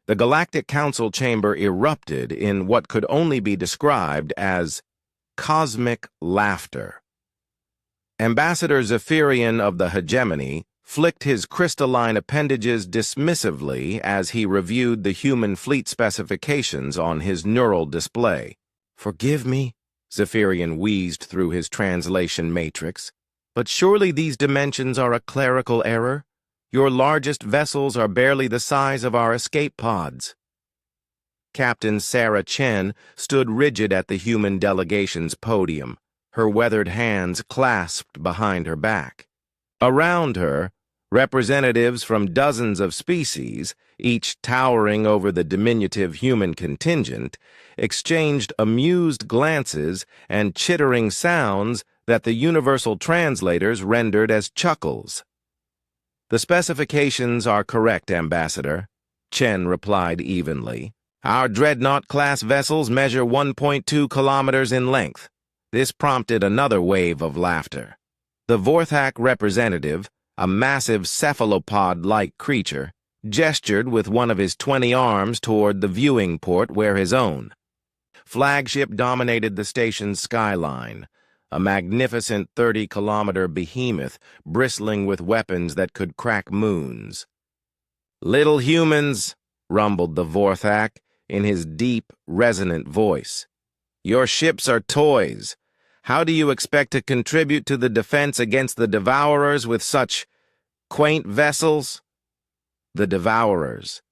The Galactic Council chamber erupted in what could only be described as cosmic laughter. Ambassador Zephyrian of the Hegemony flicked his crystalline appendages dismissively as he reviewed the human fleet specifications on his neural display. "Forgive me," Zephyrian wheezed through his translation matrix, "but surely these dimensions are a clerical error? Your largest vessels are barely the size of our escape pods." Captain Sarah Chen stood rigid at the human delegation's podium, her weathered hands clasped behind her back. Around her, representatives from dozens of species, each towering over the diminutive human contingent, exchanged amused glances and chittering sounds that the universal translators rendered as chuckles. "The specifications are correct, Ambassador," Chen replied evenly. "Our Dreadnought-class vessels measure 1.2 kilometers in length." This prompted another wave of laughter. The Vorthak representative, a massive cephalopod-like creature, gestured with one of his 20 arms toward the viewing port where his own flagship dominated the station's skyline, a magnificent 30-kilometer behemoth bristling with weapons that could crack moons. "Little humans," rumbled the Vorthak in his deep, resonant voice, "your ships are toys. How do you expect to contribute to the defense against the Devourers with such quaint vessels?" The Devourers.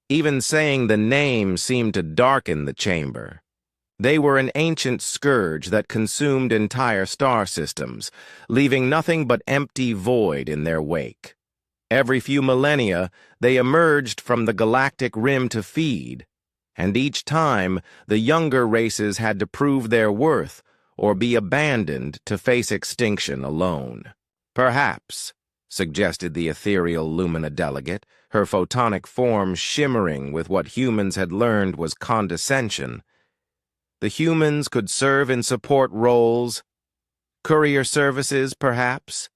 Even saying the name seemed to darken the chamber. They were an ancient scourge that consumed entire star systems, leaving nothing but empty void in their wake. Every few millennia, they emerged from the galactic rim to feed, and each time the younger races had to prove their worth or be abandoned to face extinction alone. "Perhaps," suggested the ethereal Lumina delegate, her photonic form shimmering with what humans had learned was condescension, "the humans could serve in support roles. Courier services, perhaps?"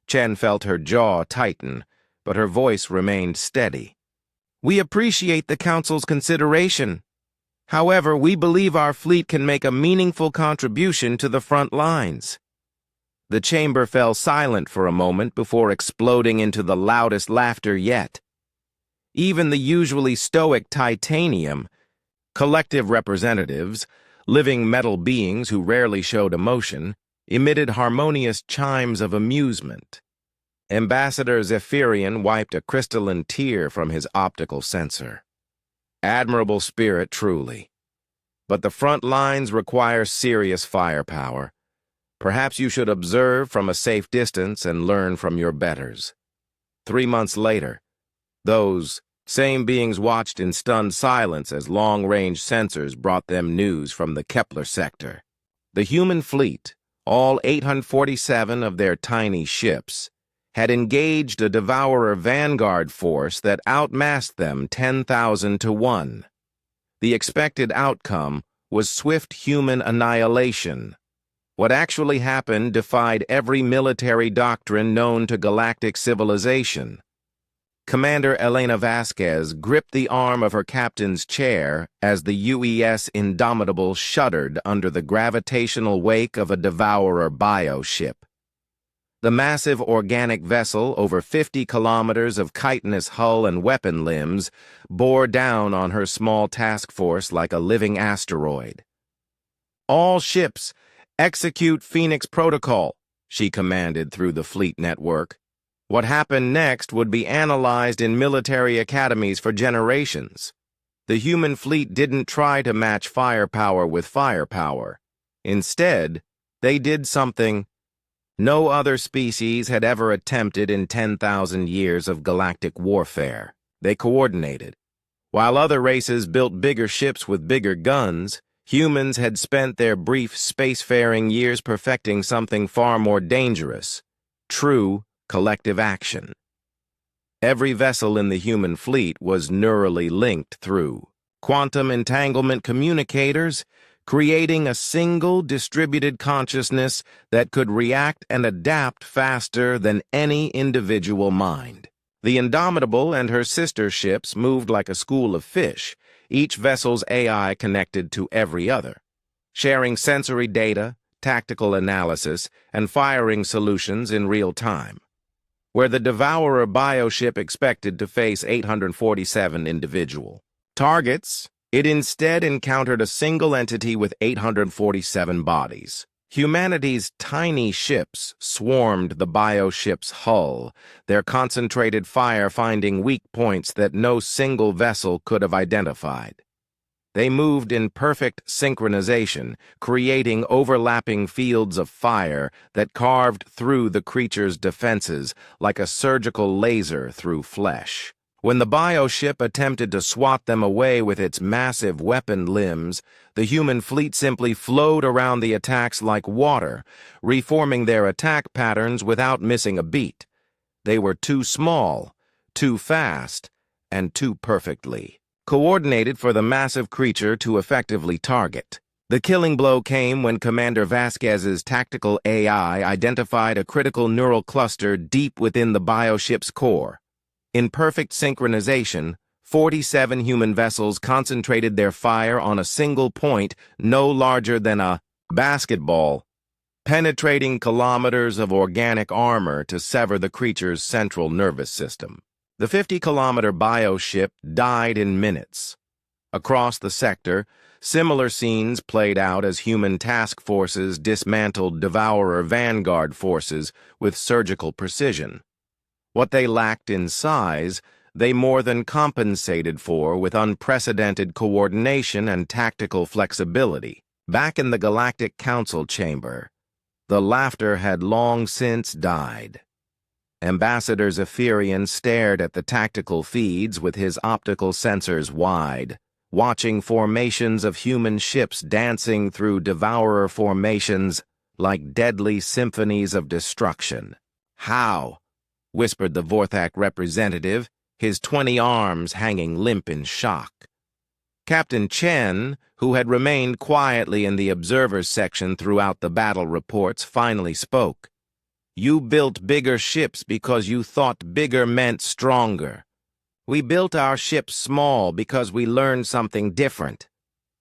Chen felt her jaw tighten, but her voice remained steady. "We appreciate the Council's consideration. However, we believe our fleet can make a meaningful contribution to the front lines." The chamber fell silent for a moment before exploding into the loudest laughter yet. Even the usually stoic Titanium, collective representatives, living metal beings who rarely showed emotion, emitted harmonious chimes of amusement. Ambassador Zephyrian wiped a crystalline tear from his optical sensor. Admirable spirit, truly. But the front lines require serious firepower. Perhaps you should observe from a safe distance and learn from your betters. 3 months later, those same beings watched in stunned silence as long-range sensors brought them news from the Kepler sector. The human fleet, all 847 of their tiny ships, had engaged a Devourer vanguard force that outmassed them 10,000 to 1. The expected outcome was swift human annihilation. What actually happened defied every military doctrine known to galactic civilization. Commander Elena Vasquez gripped the arm of her captain's chair as the UES Indomitable shuddered under the gravitational wake of a Devourer bioship. The massive organic vessel, over 50 kilometers of chitinous hull and weapon limbs, bore down on her small task force like a living asteroid. "All ships, execute Phoenix Protocol," she commanded through the fleet network. What happened next would be analyzed in military academies for generations. The human fleet didn't try to match firepower with firepower. Instead, they did something no other species had ever attempted in 10,000 years of galactic warfare. They coordinated. While other races built bigger ships with bigger guns, humans had spent their brief spacefaring years perfecting something far more dangerous: true collective action. Every vessel in the human fleet was neurally linked through quantum entanglement communicators, creating a single distributed consciousness that could react and adapt faster than any individual mind. The Indomitable and her sister ships moved like a school of fish, each vessel's AI connected to every other, sharing sensory data, tactical analysis, and firing solutions in real time. Where the Devourer bioship expected to face 847 individual targets, it instead encountered a single entity with 847 bodies. Humanity's tiny ships swarmed the bioship's hull, their concentrated fire finding weak points that no single vessel could have identified. They moved in perfect synchronization, creating overlapping fields of fire that carved through the creature's defenses like a surgical laser through flesh. When the bioship attempted to swat them away with its massive weapon limbs, the human fleet simply flowed around the attacks like water, reforming their attack patterns without missing a beat. They were too small, too fast, and too perfectly coordinated for the massive creature to effectively target. The killing blow came when Commander Vasquez's tactical AI identified a critical neural cluster deep within the bioship's core. In perfect synchronization, 47 human vessels concentrated their fire on a single point no larger than a basketball, penetrating kilometers of organic armor to sever the creature's central nervous system. The 50-kilometer bioship died in minutes. Across the sector, similar scenes played out as human task forces dismantled Devourer vanguard forces with surgical precision. What they lacked in size, they more than compensated for with unprecedented coordination and tactical flexibility. Back in the Galactic Council chamber, the laughter had long since died. Ambassador Zephyrian stared at the tactical feeds with his optical sensors wide, watching formations of human ships dancing through Devourer formations like deadly symphonies of destruction. "How?" whispered the Vorthak representative, his 20 arms hanging limp in shock. Captain Chen, who had remained quietly in the observers section throughout the battle reports, finally spoke. "You built bigger ships because you thought bigger meant stronger. We built our ships small because we learned something different."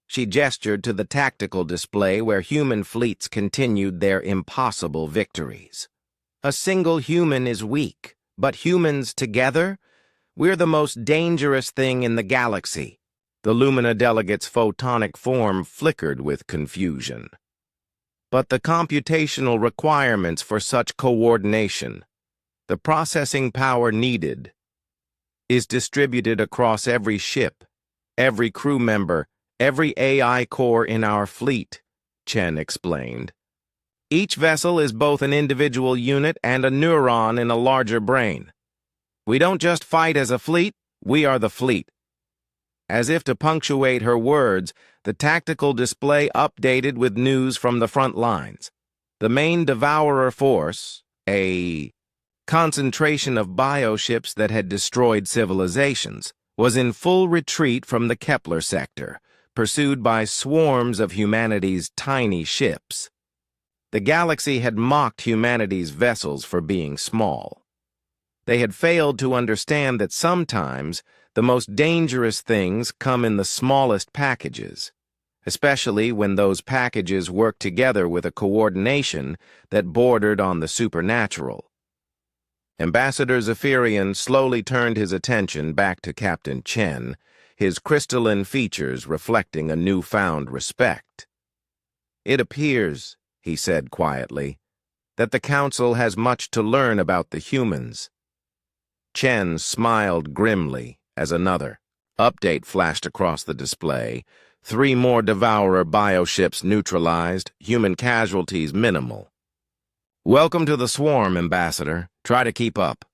She gestured to the tactical display where human fleets continued their impossible victories. "A single human is weak, but humans together? We're the most dangerous thing in the galaxy." The Lumina delegate's photonic form flickered with confusion. "But the computational requirements for such coordination, the processing power needed, is distributed across every ship, every crew member, every AI core in our fleet," Chen explained. "Each vessel is both an individual unit and a neuron in a larger brain. We don't just fight as a fleet, we are the fleet." As if to punctuate her words, the tactical display updated with news from the front lines. The main Devourer force, a concentration of bioships that had destroyed civilizations, was in full retreat from the Kepler sector, pursued by swarms of humanity's tiny ships. The galaxy had mocked humanity's vessels for being small. They had failed to understand that sometimes the most dangerous things come in the smallest packages, especially when those packages work together with a coordination that bordered on the supernatural. Ambassador Zephyrian slowly turned his attention back to Captain Chen, his crystalline features reflecting a newfound respect. "It appears," he said quietly, "that the Council has much to learn about the humans." Chen smiled grimly as another update flashed across the display. 3 more Devourer bioships neutralized, human casualties minimal. "Welcome to the swarm, Ambassador. Try to keep up."